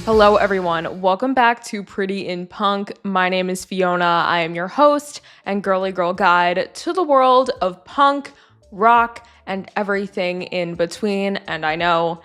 Hello everyone, welcome back to Pretty in Punk. My name is Fiona. I am your host and girly girl guide to the world of punk, rock, and everything in between. And I know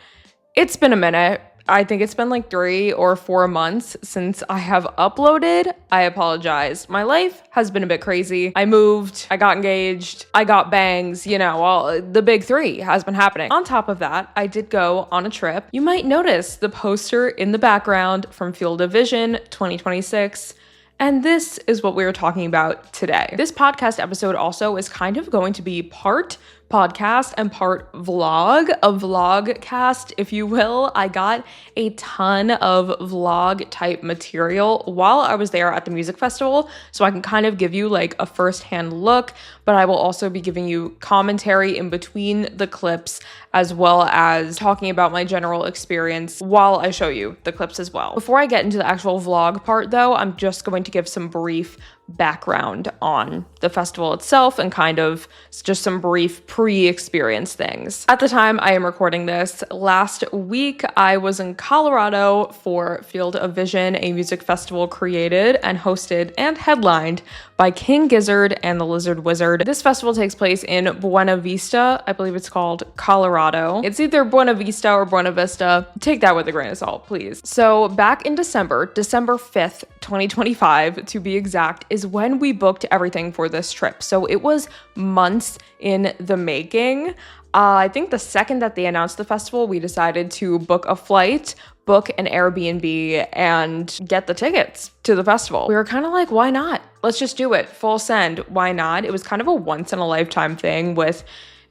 it's been a minute. I think it's been like 3 or 4 months since I have uploaded. I apologize. My life has been a bit crazy. I moved, I got engaged, I got bangs, all the big 3 has been happening. On top of that, I did go on a trip. You might notice the poster in the background from Field of Vision 2026. And this is what we're talking about today. This podcast episode also is kind of going to be part podcast and part vlog, a vlog cast, if you will. I got a ton of vlog type material while I was there at the music festival, so I can kind of give you like a first-hand look, but I will also be giving you commentary in between the clips as well as talking about my general experience while I show you the clips as well. Before I get into the actual vlog part though, I'm just going to give some brief background on the festival itself and kind of just some brief pre-experience things. At the time I am recording this, last week I was in Colorado for Field of Vision, a music festival created and hosted and headlined by King Gizzard and the Lizard Wizard. This festival takes place in Buena Vista. I believe it's called Colorado. It's either Buena Vista or Buena Vista. Take that with a grain of salt, please. So back in December 5th, 2025 to be exact, is when we booked everything for this trip. So it was months in the making. I think the second that they announced the festival, we decided to book a flight, book an Airbnb, and get the tickets to the festival. We were kind of like, why not? Let's just do it. Full send. Why not? It was kind of a once in a lifetime thing with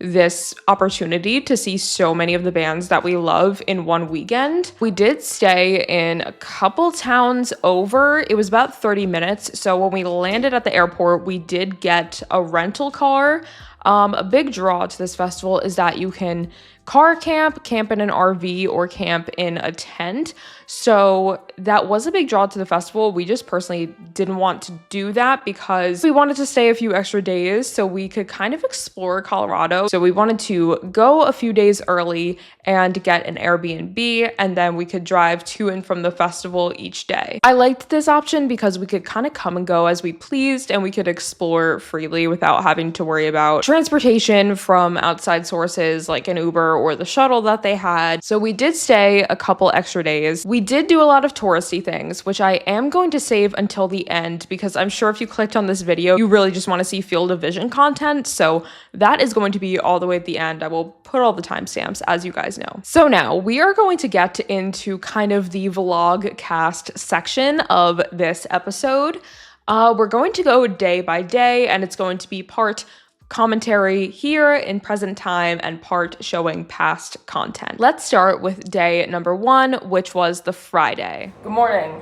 this opportunity to see so many of the bands that we love in one weekend. We did stay in a couple towns over. It was about 30 minutes. So when we landed at the airport, we did get a rental car. A big draw to this festival is that you can car camp in an RV, or camp in a tent. So that was a big draw to the festival. We just personally didn't want to do that because we wanted to stay a few extra days so we could kind of explore Colorado. So we wanted to go a few days early and get an Airbnb, and then we could drive to and from the festival each day. I liked this option because we could kind of come and go as we pleased, and we could explore freely without having to worry about transportation from outside sources like an Uber or the shuttle that they had. So we did stay a couple extra days. We did do a lot of touristy things, which I am going to save until the end because I'm sure if you clicked on this video, you really just want to see Field of Vision content. So that is going to be all the way at the end. I will put all the timestamps, as you guys know. So now we are going to get into kind of the vlog cast section of this episode. We're going to go day by day, and it's going to be part commentary here in present time and part showing past content. Let's start with day number 1, which was the Friday. Good morning.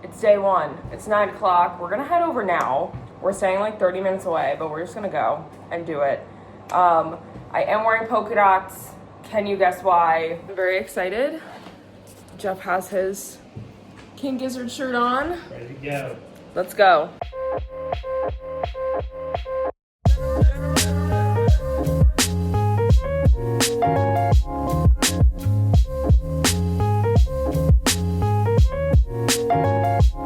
It's day 1. It's 9 o'clock. We're gonna head over now. We're staying like 30 minutes away, but we're just gonna go and do it. I am wearing polka dots. Can you guess why? I'm very excited. Jeff has his King Gizzard shirt on. Ready to go. Let's go.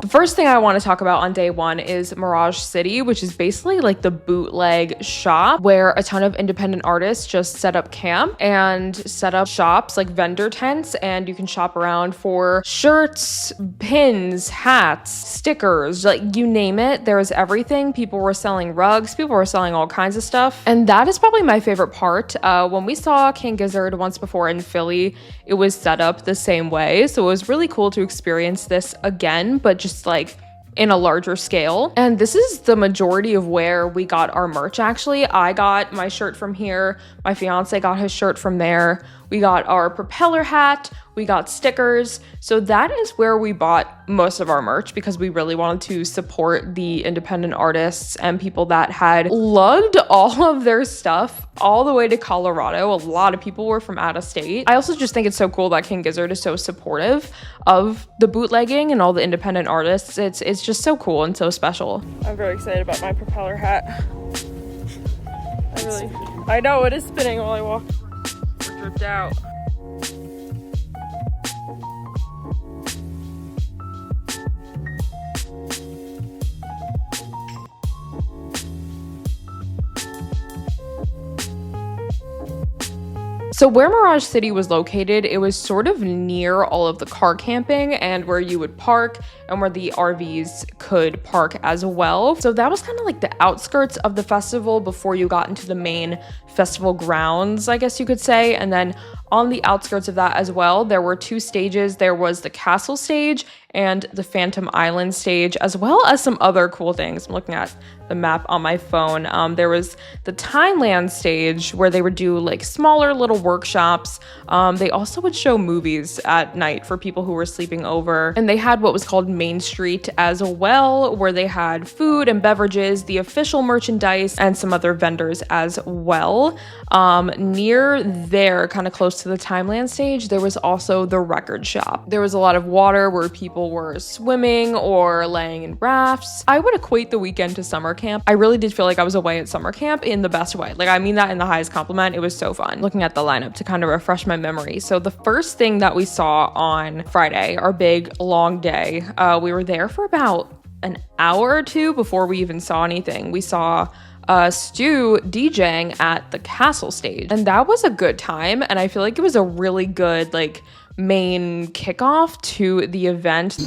The first thing I want to talk about on day 1 is Mirage City, which is basically like the bootleg shop where a ton of independent artists just set up camp and set up shops like vendor tents, and you can shop around for shirts, pins, hats, stickers, like you name it. There was everything. People were selling rugs, people were selling all kinds of stuff, and that is probably my favorite part. When we saw King Gizzard once before in Philly, it was set up the same way, so it was really cool to experience this again, but just like in a larger scale. And this is the majority of where we got our merch. Actually, I got my shirt from here, my fiance got his shirt from there, we got our propeller hat, we got stickers. So that is where we bought most of our merch because we really wanted to support the independent artists and people that had lugged all of their stuff all the way to Colorado. A lot of people were from out of state. I also just think it's so cool that King Gizzard is so supportive of the bootlegging and all the independent artists. It's just so cool and so special. I'm very excited about my propeller hat. I know it is spinning while I walk. We're dripped out. So where Mirage City was located, it was sort of near all of the car camping and where you would park and where the RVs could park as well. So that was kind of like the outskirts of the festival before you got into the main festival grounds, I guess you could say. And then on the outskirts of that as well, there were 2 stages. There was the castle stage and the Phantom Island stage, as well as some other cool things. I'm looking at the map on my phone. There was the Timeland stage where they would do like smaller little workshops. They also would show movies at night for people who were sleeping over. And they had what was called Main Street as well, where they had food and beverages, the official merchandise, and some other vendors as well. Near there, kind of close to the Timeland stage, there was also the record shop. There was a lot of water where people were swimming or laying in rafts. I would equate the weekend to summer camp. I really did feel like I was away at summer camp in the best way. Like, I mean that in the highest compliment. It was so fun looking at the lineup to kind of refresh my memory. So the first thing that we saw on Friday, our big long day, we were there for about an hour or 2 before we even saw anything. We saw Stu DJing at the castle stage, and that was a good time. And I feel like it was a really good like main kickoff to the event.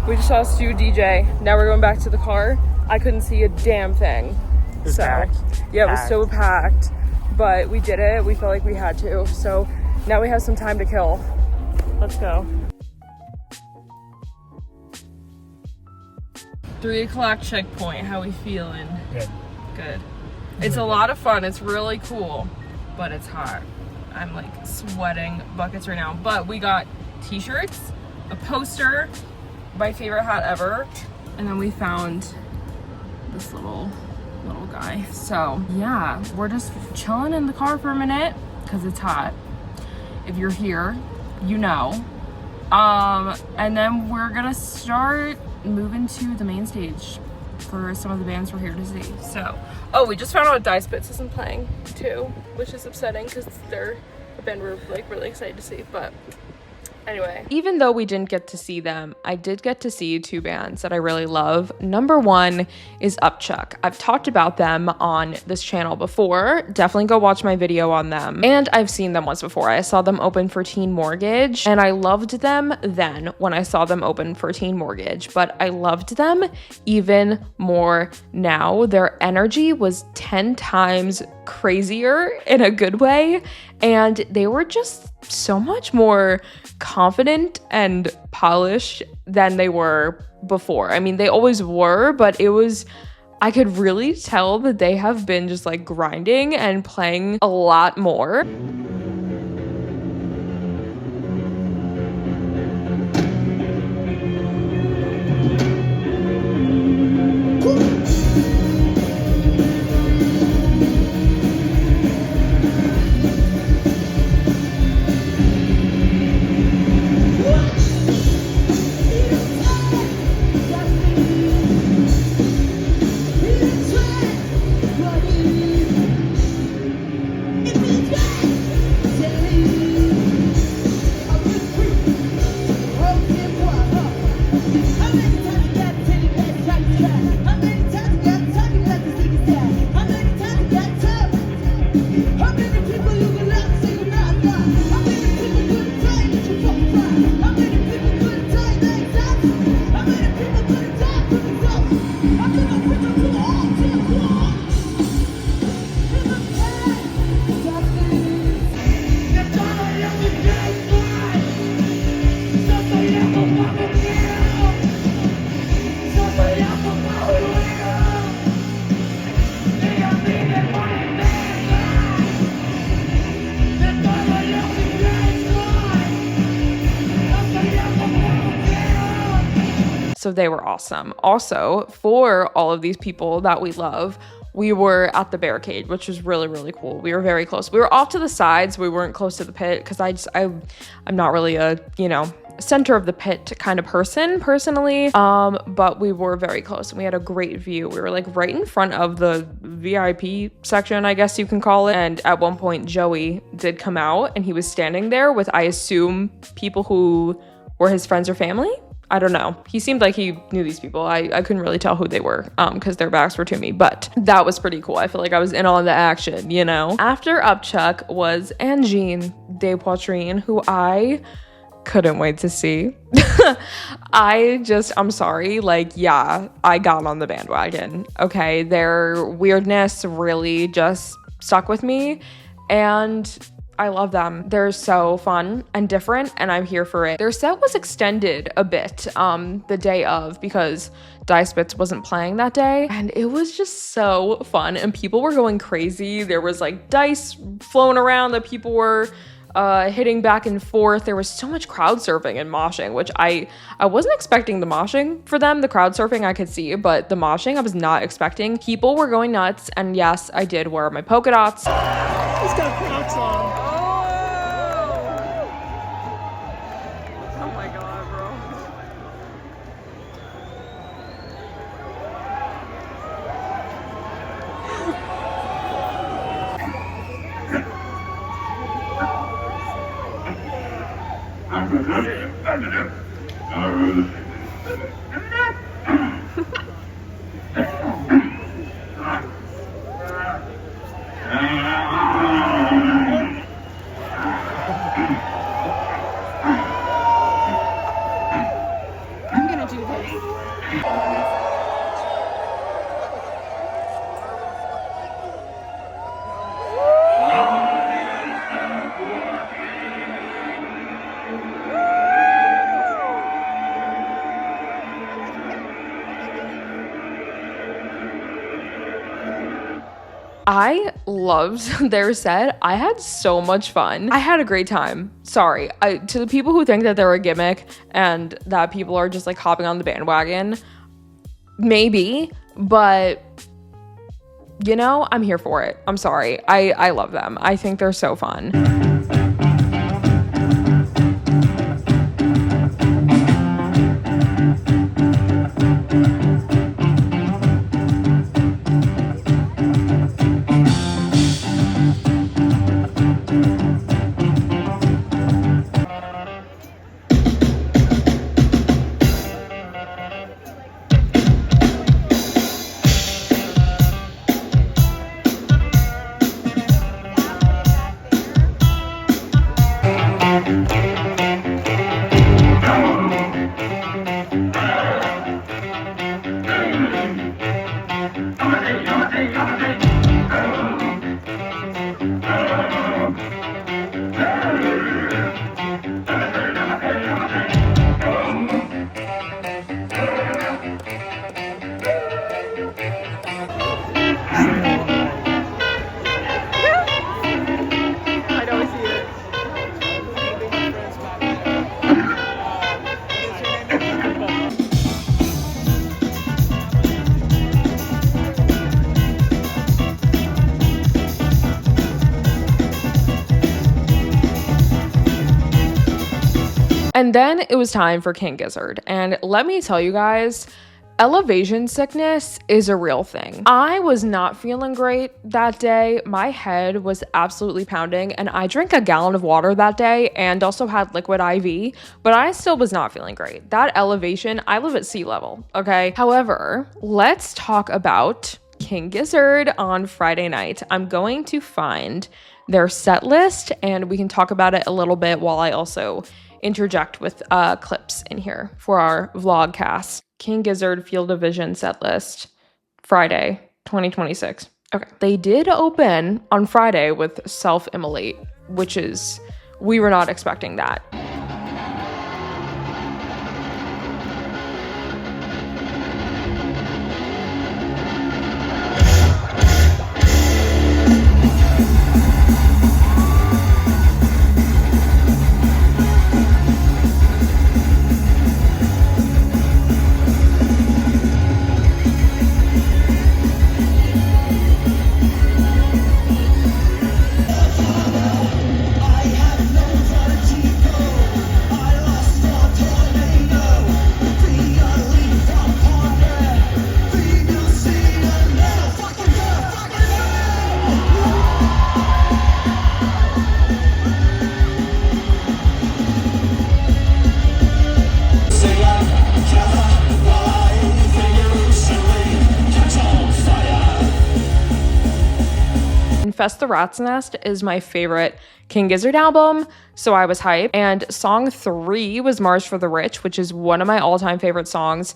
We just saw Stu DJ. Now we're going back to the car. I couldn't see a damn thing. It was packed. Yeah, it was so packed. But we did it. We felt like we had to. So now we have some time to kill. Let's go. 3 o'clock checkpoint. How we feeling? Good. It's a lot of fun. It's really cool, but it's hot. I'm like sweating buckets right now. But we got t-shirts, a poster, my favorite hat ever, and then we found this little guy. So yeah, we're just chilling in the car for a minute because it's hot. If you're here, you know. And then we're gonna start moving to the main stage for some of the bands we're here to see. So, oh, we just found out W.I.T.C.H isn't playing too, which is upsetting because they're a band we're like really excited to see. But anyway, even though we didn't get to see them, I did get to see 2 bands that I really love. Number 1 is Upchuck. I've talked about them on this channel before. Definitely go watch my video on them. And I've seen them once before. I saw them open for Teen Mortgage, and I loved them then when I saw them open for Teen Mortgage, but I loved them even more now. Their energy was 10 times crazier in a good way, and they were just so much more confident and polished than they were before. I mean, they always were, but I could really tell that they have been just like grinding and playing a lot more. So they were awesome. Also, for all of these people that we love, we were at the barricade, which was really, really cool. We were very close. We were off to the sides. We weren't close to the pit because I'm not really a, center of the pit kind of person personally, but we were very close and we had a great view. We were like right in front of the VIP section, I guess you can call it. And at one point Joey did come out and he was standing there with, I assume, people who were his friends or family. I don't know. He seemed like he knew these people. I couldn't really tell who they were because their backs were to me, but that was pretty cool. I feel like I was in on the action, you know? After Upchuck was Angine de Poitrine, who I couldn't wait to see. I'm sorry, like, yeah, I got on the bandwagon, okay? Their weirdness really just stuck with me, and I love them. They're so fun and different, and I'm here for it. Their set was extended a bit the day of because W.I.T.C.H wasn't playing that day, and it was just so fun, and people were going crazy. There was like dice flowing around that people were hitting back and forth. There was so much crowd surfing and moshing, which I wasn't expecting the moshing for them. The crowd surfing I could see, but the moshing I was not expecting. People were going nuts, and yes, I did wear my polka dots. He's got Crocs on. Oh my god, bro. I'm gonna do this. I loved their set. I had so much fun. I had a great time. Sorry. To the people who think that they're a gimmick and that people are just like hopping on the bandwagon, maybe, but you know, I'm here for it. I'm sorry. I love them. I think they're so fun. And then it was time for King Gizzard. And let me tell you guys, elevation sickness is a real thing. I was not feeling great that day. My head was absolutely pounding, and I drank a gallon of water that day and also had liquid IV, but I still was not feeling great. That elevation, I live at sea level, okay? However, let's talk about King Gizzard on Friday night. I'm going to find their set list and we can talk about it a little bit while I also interject with clips in here for our vlogcast. King Gizzard Field of Vision set list, Friday, 2026. Okay. They did open on Friday with Self-Immolate, which is, we were not expecting that. Confess the Rat's Nest is my favorite King Gizzard album, so I was hyped. And song 3 was Mars for the Rich, which is one of my all-time favorite songs.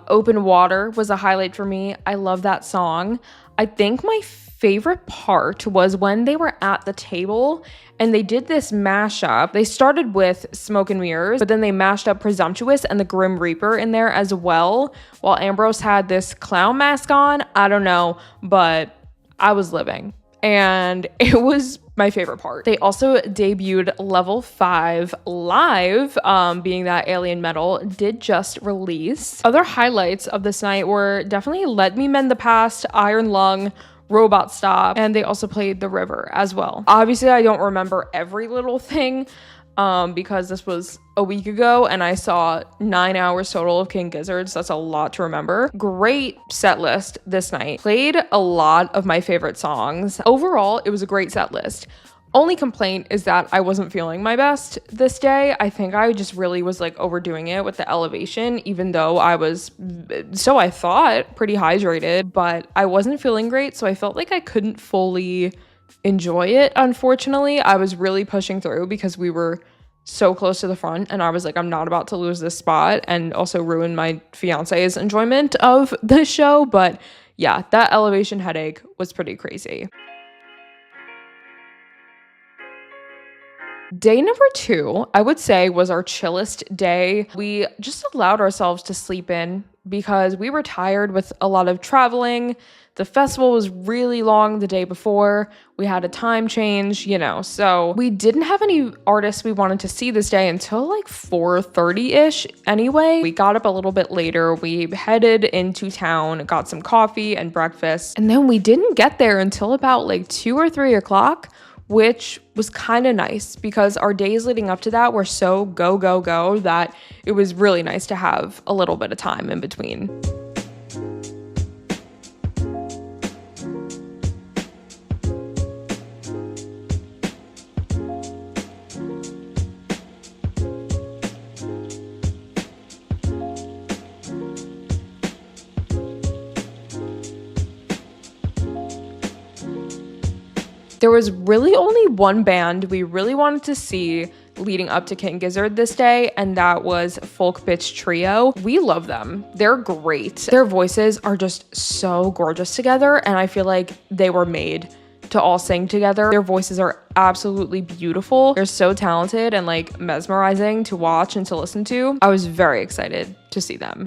Open Water was a highlight for me. I love that song. I think my favorite part was when they were at the table and they did this mashup. They started with Smoke and Mirrors, but then they mashed up Presumptuous and the Grim Reaper in there as well, while Ambrose had this clown mask on. I don't know, but I was living. And it was my favorite part. They also debuted Level 5 live, being that Alien Metal did just release. Other highlights of this night were definitely Let Me Mend the Past, Iron Lung, Robot Stop, and they also played The River as well. Obviously, I don't remember every little thing, because this was a week ago and I saw 9 hours total of King Gizzard, so that's a lot to remember. Great set list this night. Played a lot of my favorite songs. Overall, it was a great set list. Only complaint is that I wasn't feeling my best this day. I think I just really was like overdoing it with the elevation, even though I was, so I thought, pretty hydrated, but I wasn't feeling great, so I felt like I couldn't fully enjoy it. Unfortunately, I was really pushing through because we were so close to the front and I was like, I'm not about to lose this spot and also ruin my fiance's enjoyment of the show. But yeah, that elevation headache was pretty crazy. Day number 2, I would say, was our chillest day. We just allowed ourselves to sleep in because we were tired with a lot of traveling. The festival was really long the day before. We had a time change, so we didn't have any artists we wanted to see this day until like 4:30-ish anyway. We got up a little bit later. We headed into town, got some coffee and breakfast, and then we didn't get there until about like 2 or 3 o'clock, which was kind of nice because our days leading up to that were so go, go, go that it was really nice to have a little bit of time in between. There was really only one band we really wanted to see leading up to King Gizzard this day, and that was Folk Bitch Trio. We love them. They're great. Their voices are just so gorgeous together, and I feel like they were made to all sing together. Their voices are absolutely beautiful. They're so talented and like mesmerizing to watch and to listen to. I was very excited to see them.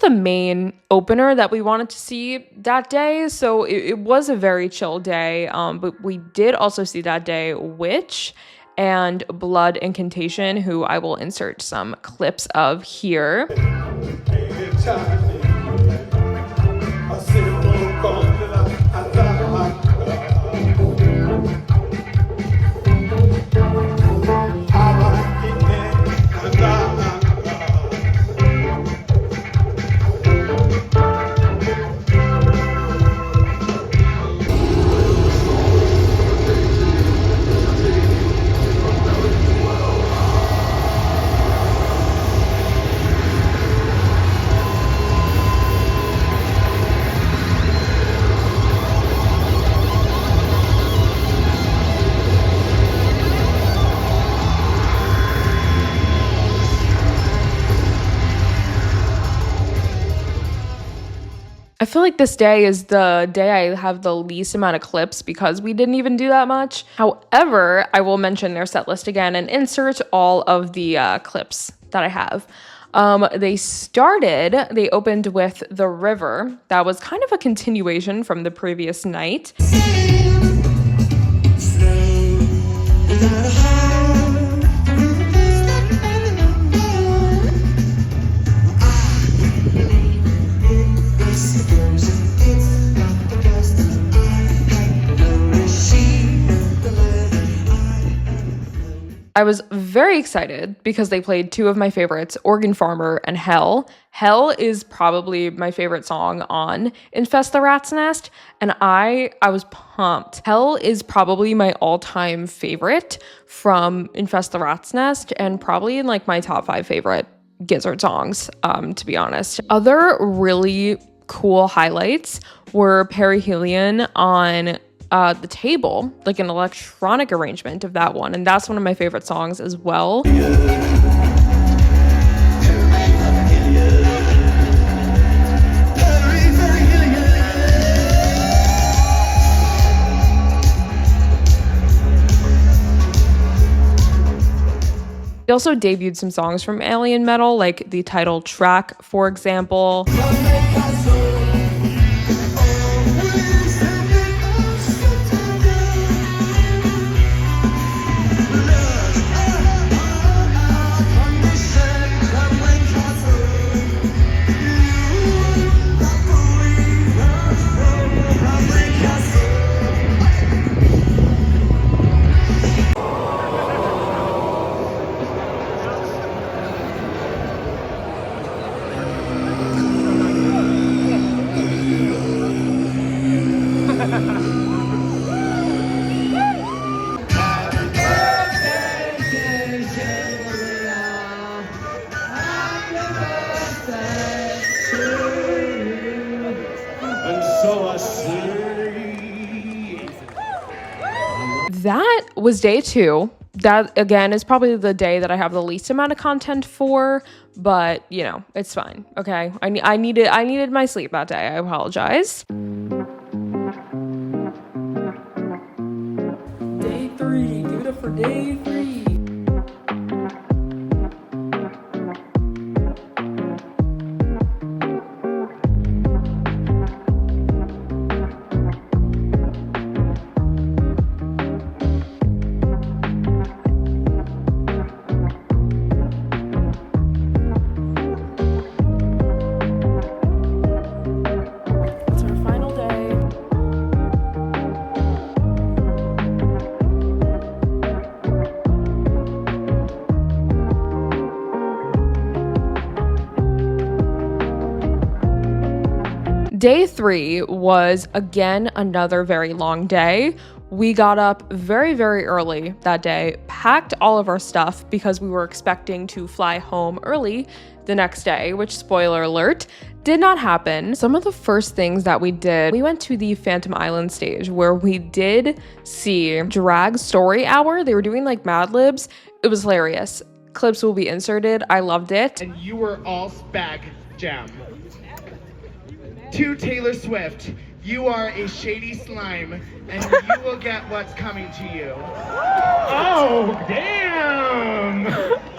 The main opener that we wanted to see that day, so it was a very chill day, but we did also see that day W.I.T.C.H and Blood Incantation, who I will insert some clips of here. I feel like this day is the day I have the least amount of clips because we didn't even do that much. However, I will mention their set list again and insert all of the clips that I have. They opened with The River. That was kind of a continuation from the previous night. I was very excited because they played two of my favorites, Organ Farmer and Hell. Hell is probably my favorite song on Infest the Rat's Nest, and I was pumped. Hell is probably my all-time favorite from Infest the Rat's Nest, and probably in like my top 5 favorite Gizzard songs, to be honest. Other really cool highlights were Perihelion on the table, like an electronic arrangement of that one, and that's one of my favorite songs as well. They also debuted some songs from Alien Metal, like the title track, for example. That was day 2. That, again, is probably the day that I have the least amount of content for, but, you know, it's fine, okay? I needed my sleep that day. I apologize. Day 3. Give it up for day 3. Day 3 was, again, another very long day. We got up very, very early that day, packed all of our stuff because we were expecting to fly home early the next day, which, spoiler alert, did not happen. Some of the first things that we did, we went to the Phantom Island stage where we did see Drag Story Hour. They were doing like Mad Libs. It was hilarious. Clips will be inserted. I loved it. And you were all spag jam. To Taylor Swift, you are a shady slime, and you will get what's coming to you. Oh, damn!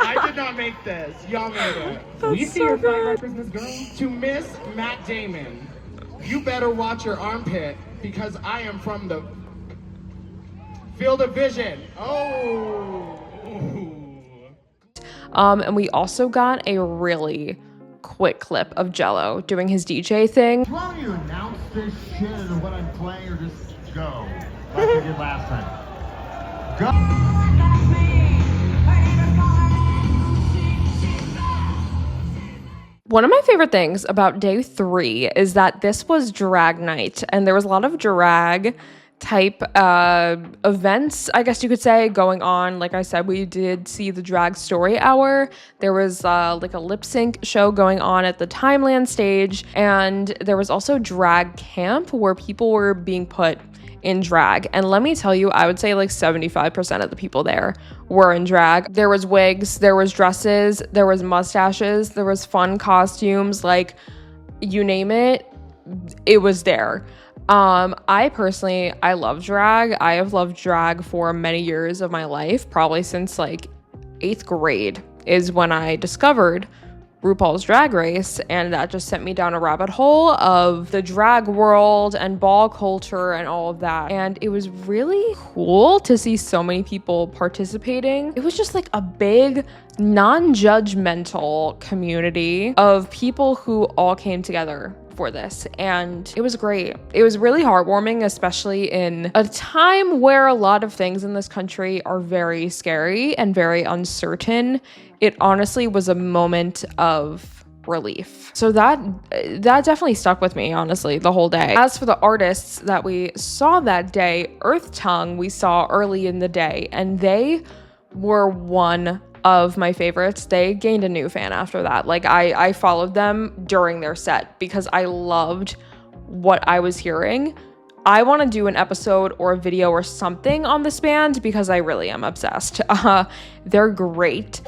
I did not make this. Y'all made it. We see your fine records, Miss Girl. To Miss Matt Damon, you better watch your armpit, because I am from the field of vision. Oh! And we also got a really quick clip of Jello doing his DJ thing. Do you want me to announce this shit and what I'm playing, or just go like I did last time? Go! One of my favorite things about day 3 is that this was drag night, and there was a lot of drag type events, I guess you could say, going on. Like I said, we did see the Drag Story Hour. There was like a lip sync show going on at the Timeland stage, and there was also drag camp where people were being put in drag. And let me tell you, I would say like 75% of the people there were in drag. There was wigs, there was dresses, there was mustaches, there was fun costumes, like you name it. it was there. I love drag. I have loved drag for many years of my life, probably since like 8th grade is when I discovered RuPaul's Drag Race, and that just sent me down a rabbit hole of the drag world and ball culture and all of that. And it was really cool to see so many people participating. It was just like a big non-judgmental community of people who all came together for this, and it was great. It was really heartwarming, especially in a time where a lot of things in this country are very scary and very uncertain. It honestly was a moment of relief. So that definitely stuck with me, honestly, the whole day. As for the artists that we saw that day, Earth Tongue we saw early in the day, and they were one of my favorites. They gained a new fan after that. Like I followed them during their set because I loved what I was hearing. I want to do an episode or a video or something on this band because I really am obsessed. They're great.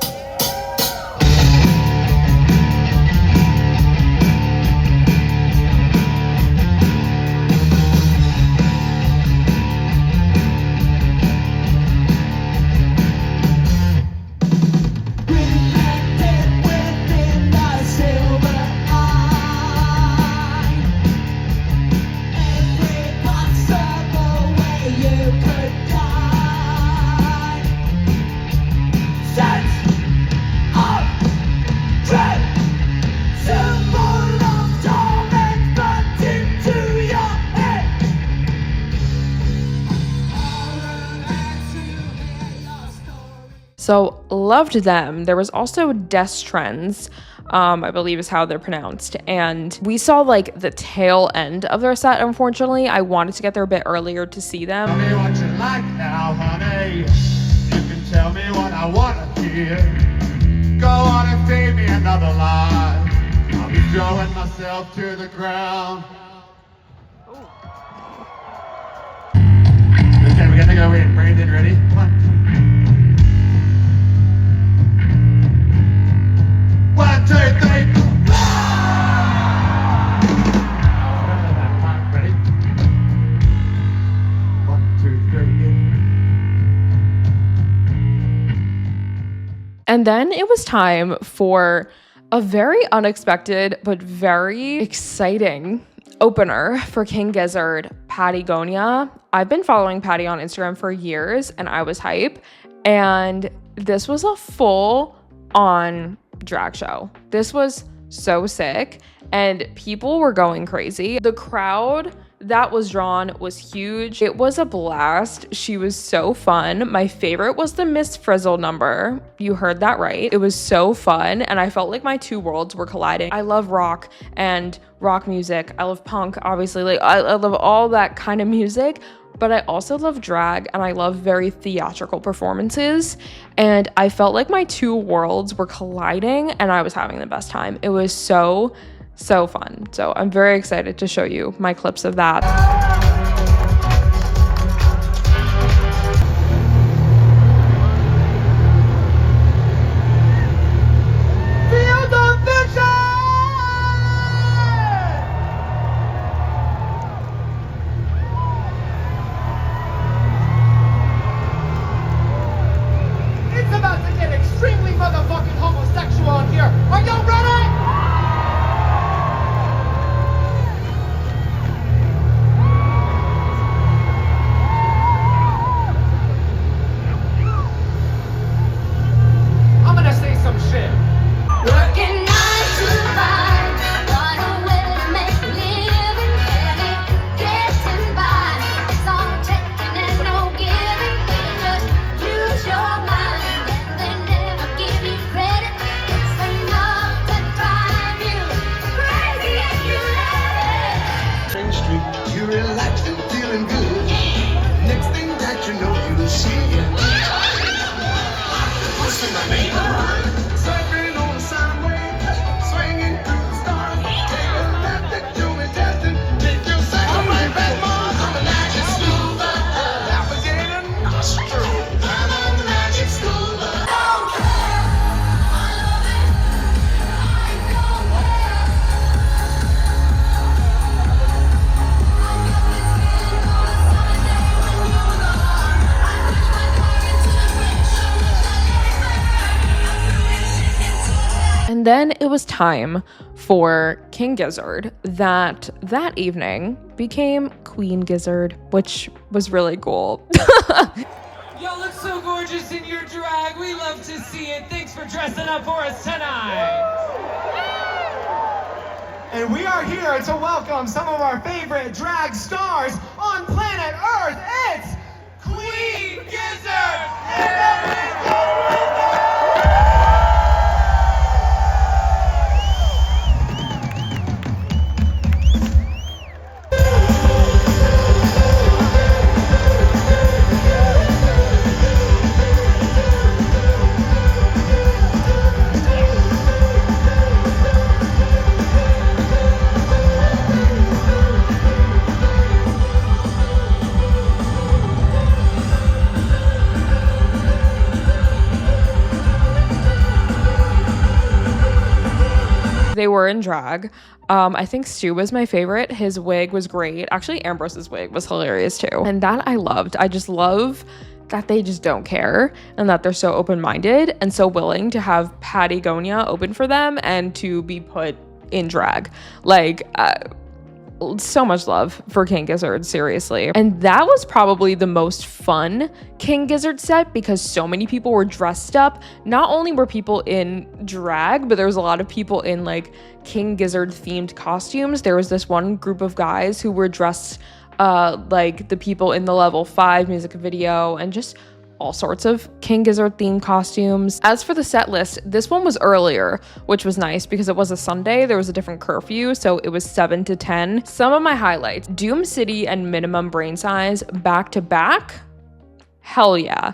So loved them. There was also Destrends, I believe is how they're pronounced. And we saw like the tail end of their set, unfortunately. I wanted to get there a bit earlier to see them. Tell me what you like now, honey. You can tell me what I want to hear. Go on and feed me another lie. I'll be throwing myself to the ground. Okay, we're gonna go in. Brandon, ready? 1, 2, 1, 2, 3. Ready? 1, 2, 3. And then it was time for a very unexpected but very exciting opener for King Gizzard, Patti Gonia. I've been following Patti on Instagram for years and I was hype. And this was a full-on drag show. This was so sick and people were going crazy. The crowd that was drawn was huge. It was a blast. She was so fun. My favorite was the Miss Frizzle number. You heard that right. It was so fun and I felt like my two worlds were colliding. I love rock and rock music. I love punk, obviously. Like I love all that kind of music, but I also love drag and I love very theatrical performances. And I felt like my two worlds were colliding and I was having the best time. It was so fun. So I'm very excited to show you my clips of that. And then it was time for King Gizzard that evening became Queen Gizzard, which was really cool. Y'all look so gorgeous in your drag. We love to see it. Thanks for dressing up for us tonight. And we are here to welcome some of our favorite drag stars on planet Earth. It's Queen Gizzard! They were in drag. I think Stu was my favorite. His wig was great. Actually, Ambrose's wig was hilarious too. And that I loved. I just love that they just don't care and that they're so open-minded and so willing to have Patti Gonia open for them and to be put in drag. Like, so much love for King Gizzard, seriously. And that was probably the most fun King Gizzard set because so many people were dressed up. Not only were people in drag, but there was a lot of people in like King Gizzard themed costumes. There was this one group of guys who were dressed like the people in the Level 5 music video and just all sorts of King Gizzard themed costumes. As for the set list, this one was earlier, which was nice because it was a Sunday. There was a different curfew, so it was 7 to 10. Some of my highlights: Doom City and Minimum Brain Size back to back. Hell yeah.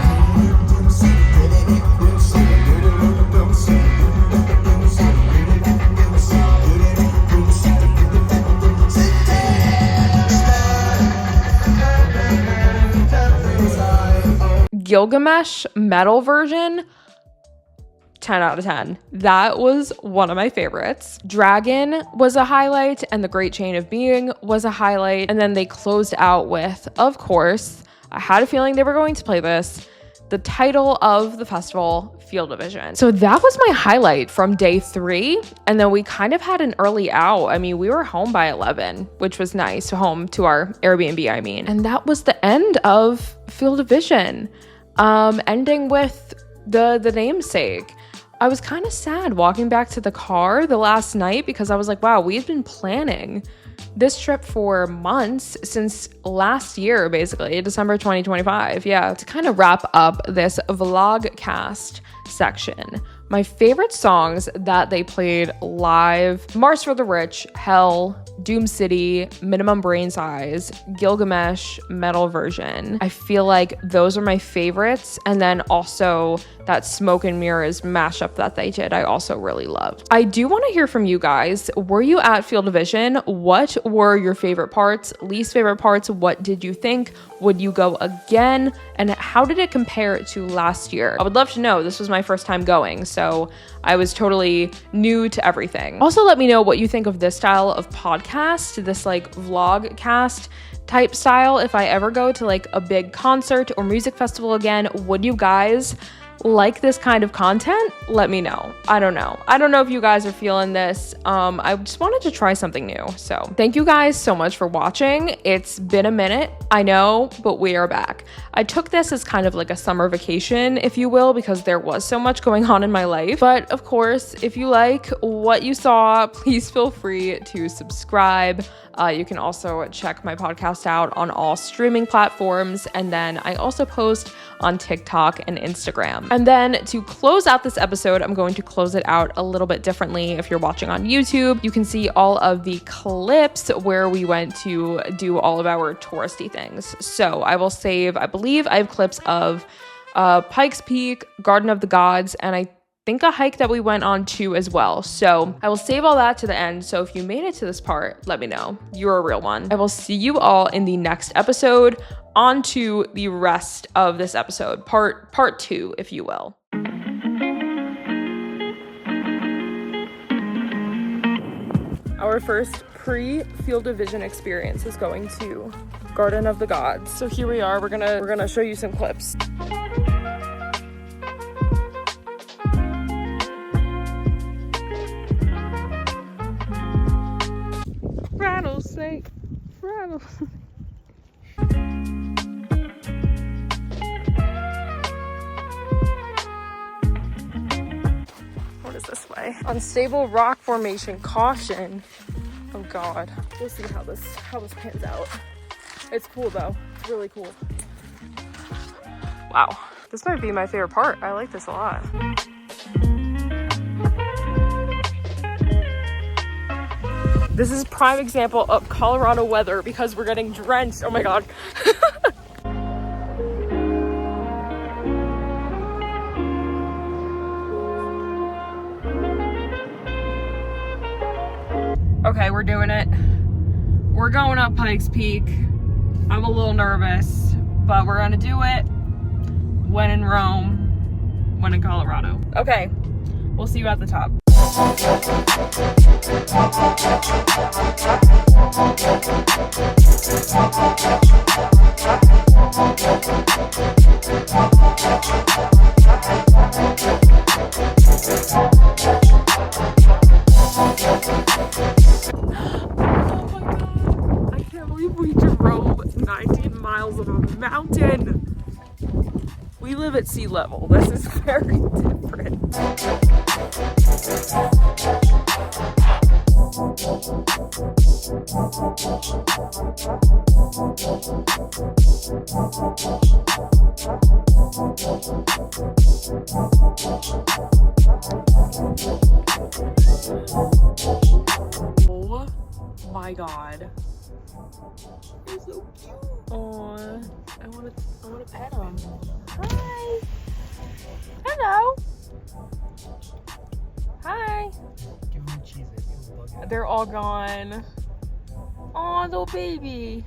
Gilgamesh metal version, 10 out of 10. That was one of my favorites. Dragon was a highlight, and The Great Chain of Being was a highlight. And then they closed out with, of course, I had a feeling they were going to play this, the title of the festival, Field of Vision. So that was my highlight from day 3. And then we kind of had an early out. I mean, we were home by 11, which was nice, home to our Airbnb, I mean. And that was the end of Field of Vision. Ending with the namesake. I was kind of sad walking back to the car the last night because I was like, wow, we had been planning this trip for months, since last year, basically, December 2025. Yeah, to kind of wrap up this vlog cast section, my favorite songs that they played live: Mars for the Rich, Hell, Doom City, Minimum Brain Size, Gilgamesh metal version. I feel like those are my favorites. And then also that Smoke and Mirrors mashup that they did, I also really loved. I do want to hear from you guys. Were you at Field of Vision? What were your favorite parts, least favorite parts? What did you think? Would you go again? And how did it compare to last year? I would love to know. This was my first time going, so I was totally new to everything. Also, let me know what you think of this style of podcast, this like vlog cast type style. If I ever go to like a big concert or music festival again, would you guys like this kind of content? Let me know. I don't know if you guys are feeling this. I just wanted to try something new. So thank you guys so much for watching. It's been a minute, I know, but we are back. I took this as kind of like a summer vacation, if you will, because there was so much going on in my life. But of course, if you like what you saw, please feel free to subscribe. You can also check my podcast out on all streaming platforms. And then I also post on TikTok and Instagram. And then to close out this episode, I'm going to close it out a little bit differently. If you're watching on YouTube, you can see all of the clips where we went to do all of our touristy things. So I will save, I believe I have clips of Pikes Peak, Garden of the Gods, and I think a hike that we went on too as well. So I will save all that to the end. So if you made it to this part, let me know. You're a real one. I will see you all in the next episode. On to the rest of this episode, part 2, if you will. Our first pre-Field of Vision experience is going to Garden of the Gods. So here we are. We're gonna show you some clips. Colorado. What is this way? Unstable rock formation, caution. Oh God. We'll see how this pans out. It's cool though. It's really cool. Wow. This might be my favorite part. I like this a lot. This is a prime example of Colorado weather because we're getting drenched. Oh my God. Okay, we're doing it. We're going up Pikes Peak. I'm a little nervous, but we're gonna do it when in Rome, when in Colorado. Okay, we'll see you at the top. We drove 19 miles of a mountain. We live at sea level. This is very different. Oh my God. They're so cute. Aw, I wanna pet them. Hi. Hello. Hi. Give him cheese. They're all gone. Aw, little baby.